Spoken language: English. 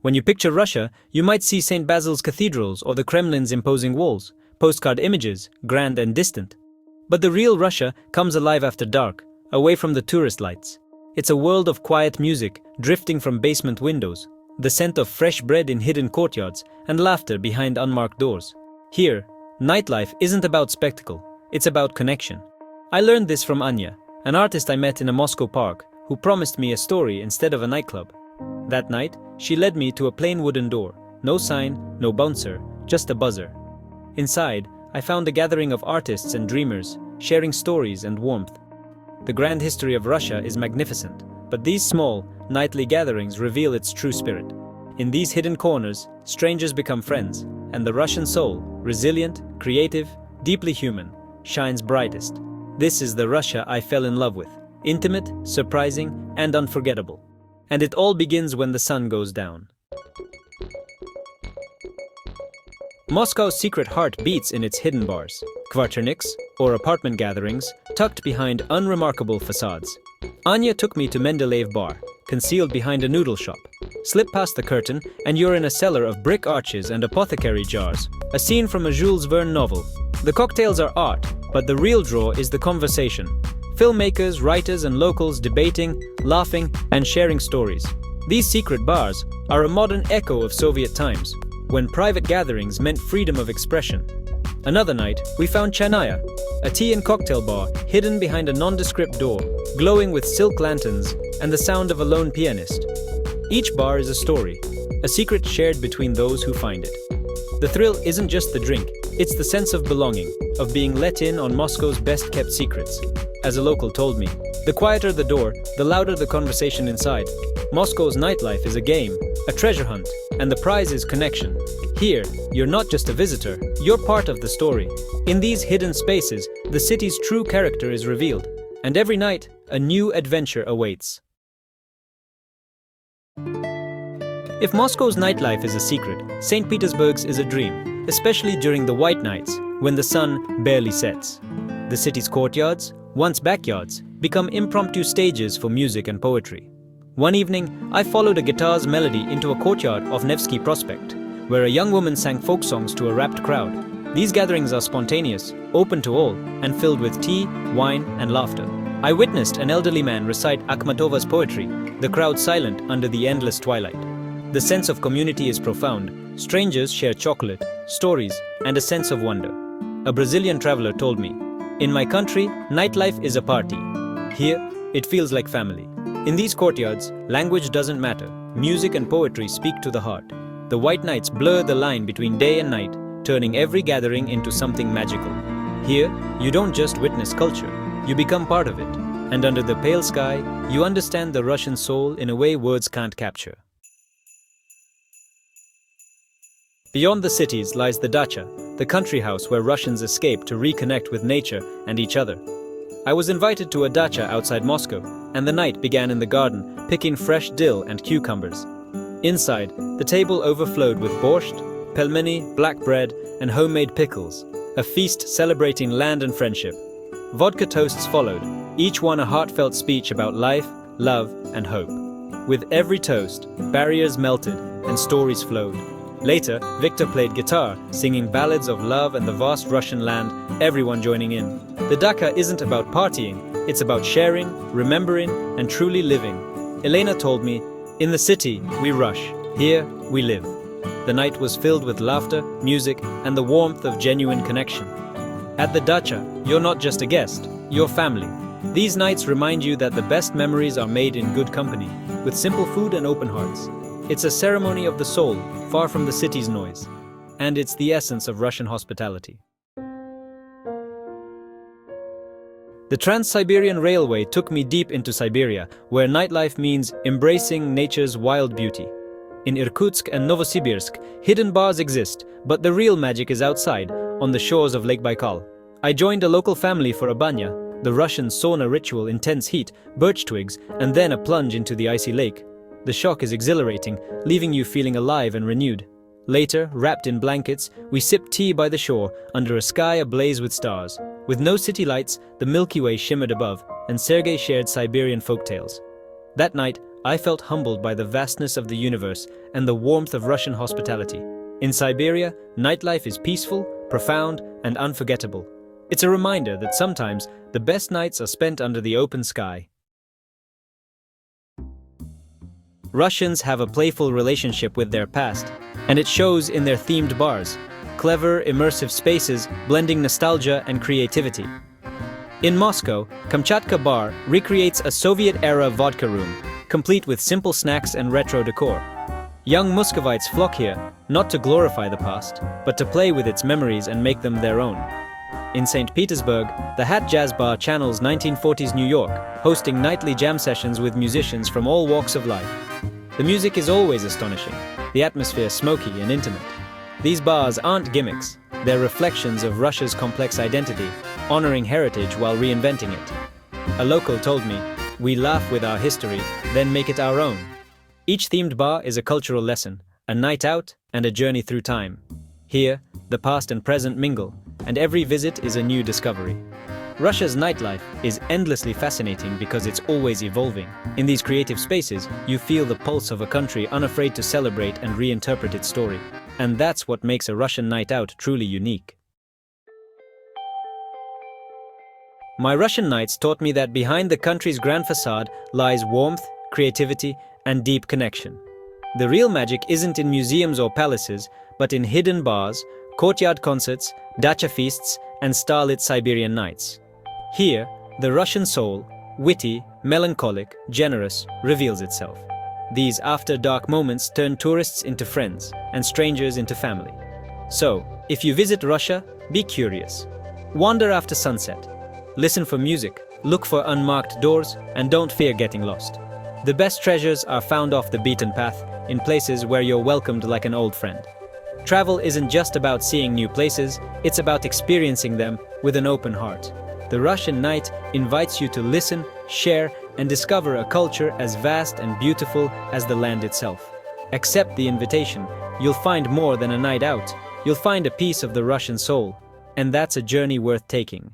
When you picture Russia, you might see St. Basil's cathedrals or the Kremlin's imposing walls, postcard images, grand and distant. But the real Russia comes alive after dark, away from the tourist lights. It's a world of quiet music drifting from basement windows, the scent of fresh bread in hidden courtyards, and laughter behind unmarked doors. Here, nightlife isn't about spectacle, it's about connection. I learned this from Anya, an artist I met in a Moscow park, who promised me a story instead of a nightclub. That night, she led me to a plain wooden door, no sign, no bouncer, just a buzzer. Inside, I found a gathering of artists and dreamers, sharing stories and warmth. The grand history of Russia is magnificent, but these small, nightly gatherings reveal its true spirit. In these hidden corners, strangers become friends, and the Russian soul, resilient, creative, deeply human, shines brightest. This is the Russia I fell in love with, intimate, surprising, and unforgettable. And it all begins when the sun goes down. Moscow's secret heart beats in its hidden bars, kvarterniks, or apartment gatherings, tucked behind unremarkable facades. Anya took me to Mendeleev Bar, concealed behind a noodle shop. Slip past the curtain, and you're in a cellar of brick arches and apothecary jars, a scene from a Jules Verne novel. The cocktails are art, but the real draw is the conversation. Filmmakers, writers, and locals debating, laughing, and sharing stories. These secret bars are a modern echo of Soviet times, when private gatherings meant freedom of expression. Another night, we found Chanaya, a tea and cocktail bar hidden behind a nondescript door, glowing with silk lanterns and the sound of a lone pianist. Each bar is a story, a secret shared between those who find it. The thrill isn't just the drink, it's the sense of belonging, of being let in on Moscow's best-kept secrets. As a local told me, the quieter the door, the louder the conversation inside. Moscow's nightlife is a game, a treasure hunt, and the prize is connection. Here, you're not just a visitor, you're part of the story. In these hidden spaces, the city's true character is revealed, and every night, a new adventure awaits. If Moscow's nightlife is a secret, St. Petersburg's is a dream, especially during the white nights, when the sun barely sets. The city's courtyards, once backyards, become impromptu stages for music and poetry. One evening, I followed a guitar's melody into a courtyard of Nevsky Prospect, where a young woman sang folk songs to a rapt crowd. These gatherings are spontaneous, open to all, and filled with tea, wine, and laughter. I witnessed an elderly man recite Akhmatova's poetry, the crowd silent under the endless twilight. The sense of community is profound. Strangers share chocolate, stories, and a sense of wonder. A Brazilian traveler told me, "In my country, nightlife is a party. Here, it feels like family." In these courtyards, language doesn't matter. Music and poetry speak to the heart. The white nights blur the line between day and night, turning every gathering into something magical. Here, you don't just witness culture, you become part of it. And under the pale sky, you understand the Russian soul in a way words can't capture. Beyond the cities lies the dacha, the country house where Russians escape to reconnect with nature and each other. I was invited to a dacha outside Moscow, and the night began in the garden, picking fresh dill and cucumbers. Inside, the table overflowed with borscht, pelmeni, black bread, and homemade pickles, a feast celebrating land and friendship. Vodka toasts followed, each one a heartfelt speech about life, love, and hope. With every toast, barriers melted and stories flowed. Later, Victor played guitar, singing ballads of love and the vast Russian land, everyone joining in. The dacha isn't about partying, it's about sharing, remembering, and truly living. Elena told me, "In the city, we rush. Here, we live." The night was filled with laughter, music, and the warmth of genuine connection. At the dacha, you're not just a guest, you're family. These nights remind you that the best memories are made in good company, with simple food and open hearts. It's a ceremony of the soul, far from the city's noise. And it's the essence of Russian hospitality. The Trans-Siberian Railway took me deep into Siberia, where nightlife means embracing nature's wild beauty. In Irkutsk and Novosibirsk, hidden bars exist, but the real magic is outside, on the shores of Lake Baikal. I joined a local family for a banya, the Russian sauna ritual, intense heat, birch twigs, and then a plunge into the icy lake. The shock is exhilarating, leaving you feeling alive and renewed. Later, wrapped in blankets, we sipped tea by the shore, under a sky ablaze with stars. With no city lights, the Milky Way shimmered above, and Sergei shared Siberian folktales. That night, I felt humbled by the vastness of the universe and the warmth of Russian hospitality. In Siberia, nightlife is peaceful, profound, and unforgettable. It's a reminder that sometimes the best nights are spent under the open sky. Russians have a playful relationship with their past, and it shows in their themed bars. Clever, immersive spaces blending nostalgia and creativity. In Moscow, Kamchatka Bar recreates a Soviet-era vodka room, complete with simple snacks and retro decor. Young Muscovites flock here, not to glorify the past, but to play with its memories and make them their own. In St. Petersburg, the Hat Jazz Bar channels 1940s New York, hosting nightly jam sessions with musicians from all walks of life. The music is always astonishing, the atmosphere smoky and intimate. These bars aren't gimmicks, they're reflections of Russia's complex identity, honoring heritage while reinventing it. A local told me, "We laugh with our history, then make it our own." Each themed bar is a cultural lesson, a night out, and a journey through time. Here, the past and present mingle, and every visit is a new discovery. Russia's nightlife is endlessly fascinating because it's always evolving. In these creative spaces, you feel the pulse of a country unafraid to celebrate and reinterpret its story. And that's what makes a Russian night out truly unique. My Russian nights taught me that behind the country's grand facade lies warmth, creativity, and deep connection. The real magic isn't in museums or palaces, but in hidden bars, courtyard concerts, dacha feasts, and starlit Siberian nights. Here, the Russian soul, witty, melancholic, generous, reveals itself. These after-dark moments turn tourists into friends and strangers into family. So, if you visit Russia, be curious. Wander after sunset. Listen for music, look for unmarked doors, and don't fear getting lost. The best treasures are found off the beaten path, in places where you're welcomed like an old friend. Travel isn't just about seeing new places, it's about experiencing them with an open heart. The Russian night invites you to listen, share, and discover a culture as vast and beautiful as the land itself. Accept the invitation. You'll find more than a night out. You'll find a piece of the Russian soul. And that's a journey worth taking.